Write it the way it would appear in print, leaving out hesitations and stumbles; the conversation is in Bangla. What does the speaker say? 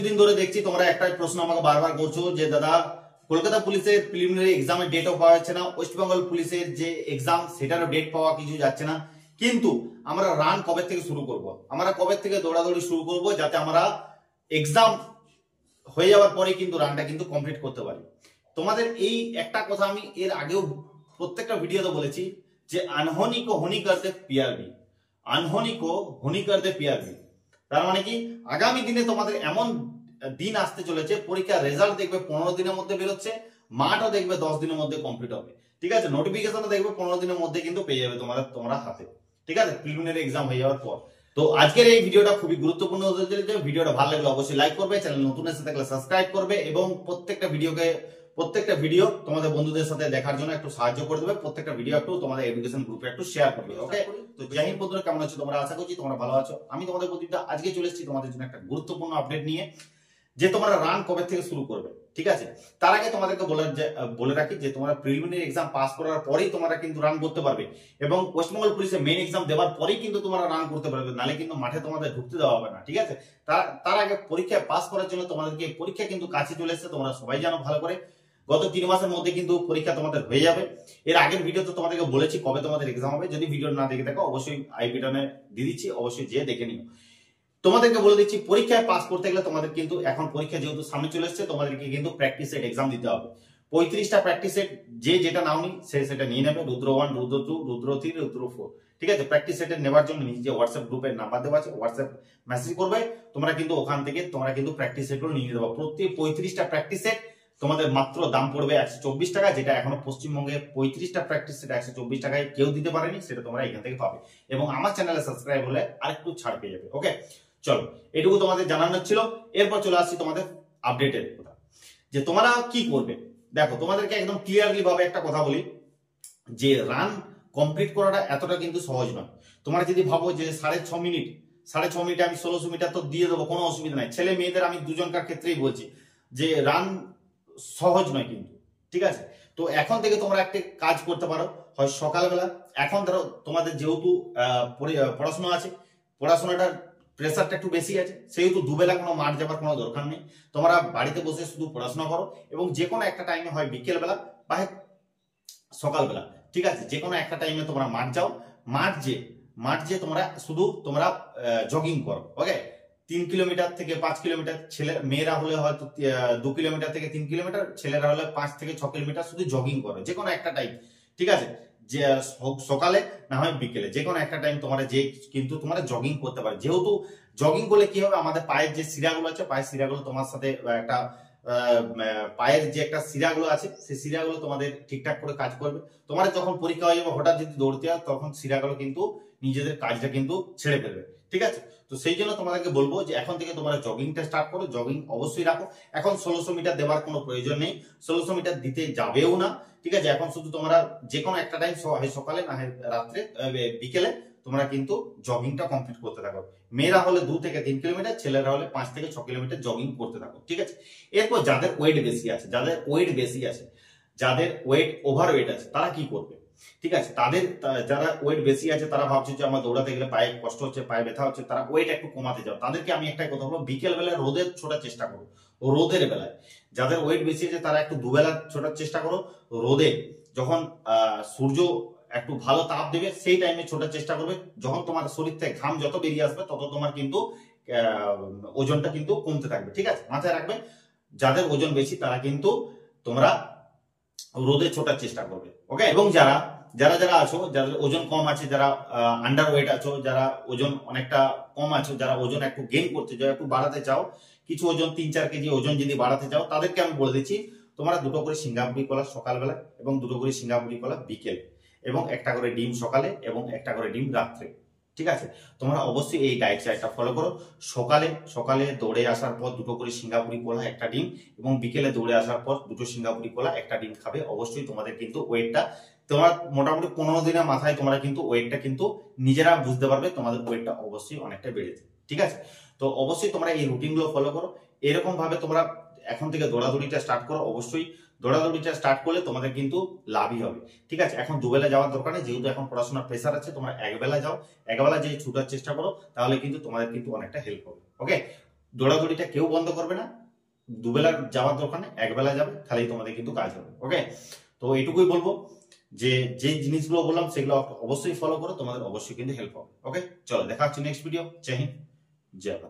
দিন ধরে দেখছি তোমরা একটাই প্রশ্ন আমাকে বারবার করছো যে দাদা কলকাতা পুলিশের প্রিলিমিনারি এক্সামের ডেটও পাওয়া যাচ্ছে না, ওয়েস্ট বেঙ্গল পুলিশের যে এক্সাম সেটারও ডেট পাওয়া কিছু যাচ্ছে না, কিন্তু আমরা রান কবে থেকে শুরু করব, আমরা কবে থেকে দৌড়াদৌড়ি শুরু করব যাতে আমরা এক্সাম হয়ে যাওয়ার পরে কিন্তু রানটা কিন্তু কমপ্লিট করতে পারি। তোমাদের এই একটা কথা আমি এর আগেও প্রত্যেকটা ভিডিওতে বলেছি যে अनहोनी को होनी करते पीआरबी, अनहोनी को होनी करते पीआरबी। তার মানে কি আগামী দিনে তোমাদের এমন দিন আসতে চলেছে পরীক্ষার রেজাল্ট দেখবে 15 দিনের মধ্যে বেরোচ্ছে, মাঠও দেখবে 10 দিনের মধ্যে কমপ্লিট হবে, ঠিক আছে, নোটিফিকেশনও দেখবে 15 দিনের মধ্যে কিন্তু পেয়ে যাবে তোমরা হাতে, ঠিক আছে, প্রিলিমিনারি এক্সাম হয়ে যাওয়ার পর। তো আজকের এই ভিডিওটা খুবই গুরুত্বপূর্ণ হতে চলেছে। ভিডিওটা ভালো লাগলে অবশ্যই লাইক করবে, চ্যানেল নতুন এসে থাকলে সাবস্ক্রাইব করবে এবং প্রত্যেকটা ভিডিও তোমাদের বন্ধুদের সাথে দেখার জন্য একটু সাহায্য করে দেবে, প্রত্যেকটা ভিডিও একটু তোমাদের এডুকেশন গ্রুপে একটু শেয়ার করবে। ওকে, তো জয় হিন্দ বন্ধুরা, কেমন আছো তোমরা? আশা করছি তোমরা ভালো আছো। আমি তোমাদের প্রতিটা আজকে চলে এসেছি তোমাদের জন্য একটা গুরুত্বপূর্ণ আপডেট নিয়ে, যে তোমরা রান কবে থেকে শুরু করবে। ঠিক আছে, তার আগে তোমাদেরকে বলে রাখি যে তোমরা প্রিলিমিনারি এক্সাম পাস করার পরেই তোমরা কিন্তু রান করতে পারবে এবং ওয়েস্ট বেঙ্গল পুলিশের মেইন এক্সাম দেওয়ার পরেই কিন্তু তোমরা রান করতে পারবে, নালে কিন্তু মাঠে তোমাদের ঢুকতে দেওয়া হবে না। ঠিক আছে, তার আগে পরীক্ষায় পাস করার জন্য তোমাদেরকে পরীক্ষা কিন্তু কাছে চলে এসেছে, তোমরা সবাই জানো ভালো করে। গত 3 মাসের মধ্যে কিন্তু পরীক্ষা তোমাদের হয়ে যাবে। এর আগের ভিডিওতে তোমাদেরকে বলেছি কবে তোমাদের এক্সাম হবে, যদি ভিডিও না দেখে থাকো অবশ্যই আই বাটনে দিয়ে দিচ্ছি, অবশ্যই যেয়ে দেখে নিও। তোমাদেরকে বলে দিচ্ছি পরীক্ষায় পাস করতে গেলে তোমাদের কিন্তু এখন পরীক্ষা যেহেতু সামনে চলে এসেছে, তোমাদেরকে কিন্তু প্র্যাকটিস সেট এক্সাম দিতে হবে। 35টা প্র্যাকটিস সেট যেটা নাওনি সেটা নিয়ে নেবে, রুদ্র 1, রুদ্র 2, রুদ্র 3, রুদ্র 4। ঠিক আছে, প্র্যাকটিস সেট নেওয়ার জন্য নিজে হোয়াটসঅ্যাপ গ্রুপের নাম্বার দেওয়া আছে, হোয়াটসঅ্যাপ মেসেজ করবে, তোমরা কিন্তু ওখান থেকে তোমরা কিন্তু প্র্যাকটিস সেটগুলো নিয়ে দেবো। প্রত্যেক 35টা প্র্যাকটিস সেট তোমাদের মাত্র দাম পড়বে 124 টাকা, যেটা এখনো পশ্চিমবঙ্গে 35টা প্র্যাকটিস সেট 124 টাকায় কেউ দিতে পারেনি, সেটা তোমরা এখান থেকে পাবে এবং আমার চ্যানেলে সাবস্ক্রাইব হলে আরেকটু ছাড় পেয়ে যাবে। ওকে, চলো এটুকু তোমাদের জানানোর ছিল। এরপর চলে আসছি তোমাদের আপডেটের কথা, যে তোমরা কি করবে। দেখো, তোমাদেরকে একদম ক্লিয়ারলি ভাবে একটা কথা বলি যে রান কমপ্লিট করাটা এতটা কিন্তু সহজ নয়। তোমরা যদি ভাবো যে 6.5 মিনিটে আমি 1600 মিটার তো দিয়ে দেবো, কোনো অসুবিধা নাই। ছেলে মেয়েদের আমি দুজনকার ক্ষেত্রেই বলছি যে রান সহজ নয় কিন্তু। ঠিক আছে, তো এখন থেকে তোমরা একটা কাজ করতে পারো, হয় সকালবেলা, এখন ধরো তোমাদের যেহেতু পড়াশোনা আছে, পড়াশোনাটার প্রেসারটা একটু বেশি আছে, সেহেতু দুবেলা কোনো মাঠ যাবার কোনো দরকার নেই। তোমরা বাড়িতে বসে শুধু পড়াশোনা করো এবং যে কোনো একটা টাইমে, হয় বিকেলবেলা বা সকালবেলা, ঠিক আছে, যে কোনো একটা টাইমে তোমরা মাঠ যাও। মাঠ যে তোমরা জগিং করো। ওকে, 3 কিলোমিটার থেকে 5 কিলোমিটার, মেয়েরা হলে হয়তো 2 কিলোমিটার থেকে 3 কিলোমিটার, ছেলেরা হলে 5 থেকে 6 কিলোমিটার শুধু জগিং করো, যে কোনো একটা টাইম। ঠিক আছে, যে সকালে না হয় বিকেলে, যে কোনো একটা টাইম তোমরা কিন্তু তোমরা জগিং করতে পারো। যেহেতু জগিং করলে কি হবে, আমাদের পায়ের যে শিরাগুলো আছে, পায়ের শিরাগুলো তোমার সাথে একটা পায়ের যে একটা শিরাগুলো আছে, সেই শিরাগুলো তোমাদের ঠিকঠাক করে কাজ করবে। তোমার যখন পরীক্ষা হয়ে যাবে, হঠাৎ যদি দৌড়তে হয়, তখন শিরাগুলো কিন্তু নিজেদের কাজটা কিন্তু ছেড়ে ফেলবে। ঠিক আছে, তো সেই জন্য তোমাদেরকে বলবো যে এখন থেকে তোমরা জগিংটা স্টার্ট করো, জগিং অবশ্যই রাখো। এখন 1600 মিটার দেওয়ার কোনো প্রয়োজন নেই, 1600 মিটার দিতে যাবেও না। ঠিক আছে, এখন শুধু তোমরা যে কোনো একটা টাইম, হয় সকালে না হয় রাত্রে, বিকেলে তোমরা কিন্তু জগিংটা কমপ্লিট করতে থাকো। মেয়েরা হলে 2 থেকে 3 কিলোমিটার, ছেলেরা হলে 5 থেকে 6 কিলোমিটার জগিং করতে থাকো। ঠিক আছে, এরপর যাদের ওয়েট বেশি আছে, যাদের ওয়েট ওভারওয়েট আছে, তারা কি করবে? ঠিক আছে, যারা ওয়েট বেশি আছে, তারা ভাবছে যে আমার দৌড়াতে গেলে পায়ে কষ্ট হচ্ছে, পায়ে ব্যথা হচ্ছে, তারা ওয়েট একটু কমাতে যাও। তাদেরকে আমি একটাই কথা বলবো, বিকেল বেলায় রোদে ছোটার চেষ্টা করো। রোদের বেলায় যাদের ওয়েট বেশি আছে, তারা একটু দুবেলা ছোটার চেষ্টা করো। রোদে যখন সূর্য একটু ভালো তাপ দেবে, সেই টাইমে ছোটার চেষ্টা করবে। যখন তোমার শরীর থেকে ঘাম যত বেরিয়ে আসবে, তত তোমার কিন্তু ওজনটা কিন্তু কমতে থাকবে। ঠিক আছে, মাথায় রাখবে, যাদের ওজন বেশি তারা কিন্তু তোমরা রোদে ছোটার চেষ্টা করবে। ওকে, এবং যারা আছো, যাদের ওজন কম আছে, যারা আন্ডার ওয়েট আছো, যারা ওজন অনেকটা কম আছো, যারা ওজন একটু গেইন করতে চাও, একটু বাড়াতে চাও, কিছু ওজন 3-4 কেজি ওজন যদি বাড়াতে চাও, তাদেরকে আমি বলে দিচ্ছি, তোমরা 2টো করে সিঙ্গাপুরি কলা সকালবেলা এবং 2টো করে সিঙ্গাপুরি কলা বিকেল, এবং 1টা করে ডিম সকালে এবং 1টা করে ডিম রাত্রে। ঠিক আছে, তোমরা অবশ্যই এই ডায়েট চার্টটা ফলো করো। সকালে দৌড়ে আসার পর 2টো করে সিঙ্গাপুরি কলা, 1টা ডিম, এবং বিকেলে দৌড়ে আসার পর 2টো সিঙ্গাপুরি কলা, 1টা ডিম খাবে। অবশ্যই তোমাদের কিন্তু ওয়েটটা, তোমার মোটামুটি 15 দিনের মাথায় তোমরা কিন্তু ওয়েটটা কিন্তু নিজেরা বুঝতে পারবে, তোমাদের ওয়েটটা অবশ্যই অনেকটা বেড়েছে। ঠিক আছে, তো অবশ্যই তোমরা এই রুটিনগুলো ফলো করো। এরকম ভাবে তোমরা এখন থেকে দৌড়াদৌড়িটা স্টার্ট করো। অবশ্যই দৌড়াদৌড়িটা স্টার্ট করলে তোমাদের কিন্তু লাভই হবে। ঠিক আছে, এখন দুবেলা যাওয়ার দরকার নেই, যেহেতু এখন পড়াশোনার প্রেসার আছে, তোমরা একবেলা যাও, একবেলা যে ছুটার চেষ্টা করো, তাহলে কিন্তু তোমাদের কিন্তু অনেকটা হেল্প হবে। ওকে, দৌড়াদৌড়িটা কেউ বন্ধ করবে না, দুবেলা যাওয়ার দরকার নেই, একবেলা যাবে, তাহলেই তোমাদের কিন্তু কাজ হবে। ওকে, তো এইটুকুই বলবো যে যে জিনিসগুলো বললাম সেগুলো অবশ্যই ফলো করো, তোমাদের অবশ্যই কিন্তু হেল্প হবে। ওকে, চলো দেখা হচ্ছে নেক্সট ভিডিও। জয় হিন্দ, জয় ভারত।